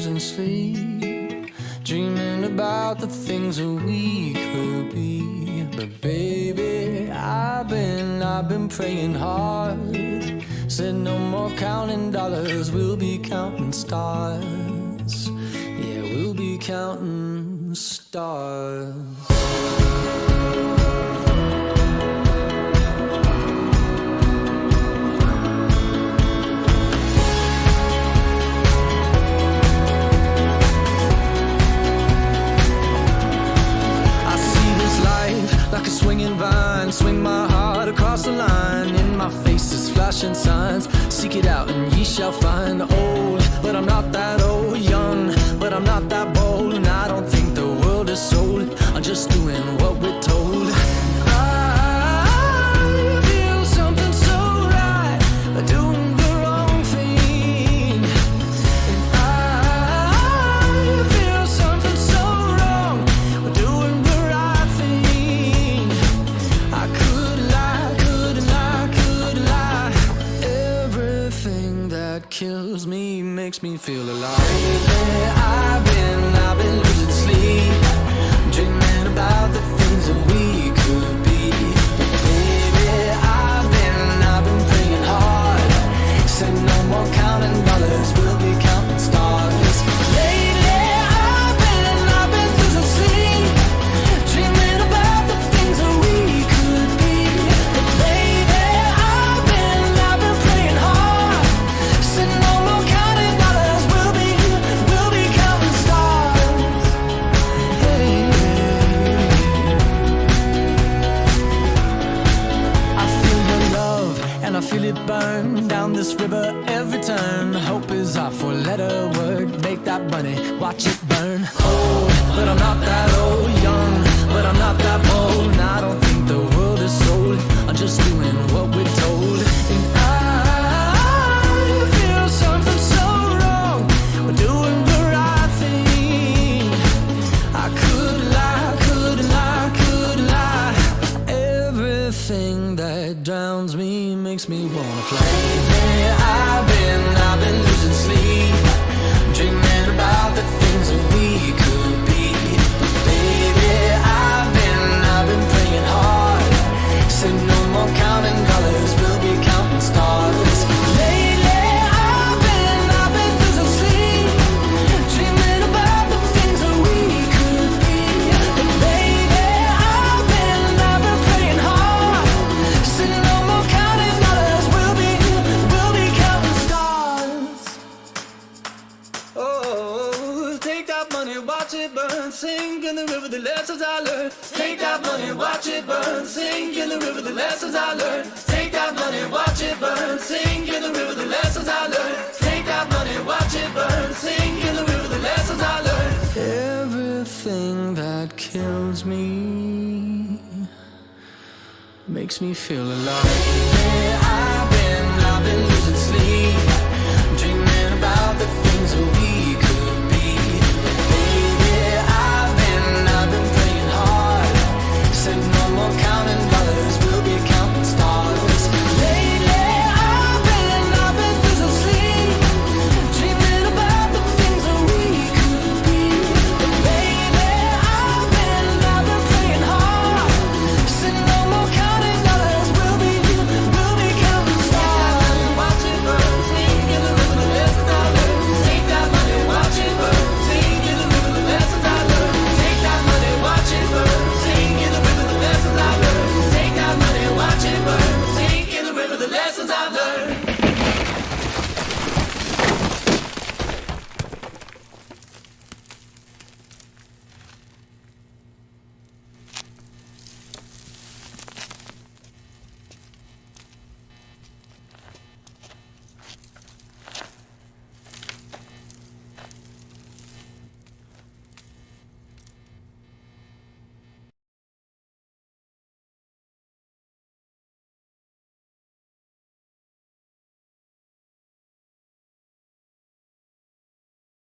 losing sleep, dreaming about the things that we could be. But baby, I've been praying hard. Said no more counting dollars, we'll be counting stars. Yeah, we'll be counting stars. Like a swinging vine, swing my heart across the line. In my face is flashing signs. Seek it out and ye shall find. Old, but I'm not that old. Young, but I'm not that bold. And I don't think the world is sold. I'm just doing what we're told. I feel something so right, doing the wrong thing. And I feel something so wrong, doing the right thing. I couldn't lie. Everything that kills me makes me feel alive. Lately, I've been losing sleep, dreaming about the things that we could be. Baby, I've been praying hard. Said no more counting dollars, we'll be counting stars. Lately, I've been losing sleep, dreaming about the things that we could be. Baby, I've been praying hard. Said no more counting dollars, we'll be counting stars. Hey. I feel the love and I feel it burn down this river every turn. Hope is our four-letter word. Make that money, watch it burn. Old, but I'm not that old. Young, but I'm not that bold. And I don't think the world is sold. I'm just doing what we're told. And I feel something so wrong. We're doing the right thing. I couldn't lie. Everything that drowns me makes me wanna fly. Lately, I've been losing sleep, dreaming about the things that we could be. But baby, I've been praying hard. Said no more counting dollars, we'll be counting stars. Lately, I've been losing sleep, dreaming about the things that we could be. But baby, I've been praying hard. Said no more counting dollars, we'll be counting stars. Oh, take that money, watch it burn, sink in the river, the lessons I learned. Take that money, watch it burn, sink in the river, the lessons I learned. Take that money, watch it burn, sink in the river, the lessons I learned. Take that money, watch it burn, sink in the river, the lessons I learned. Everything that kills me makes me feel alive. Yeah, I've been losing sleep, dreaming about the things that we could be. Baby, I've been praying hard. Said no more counting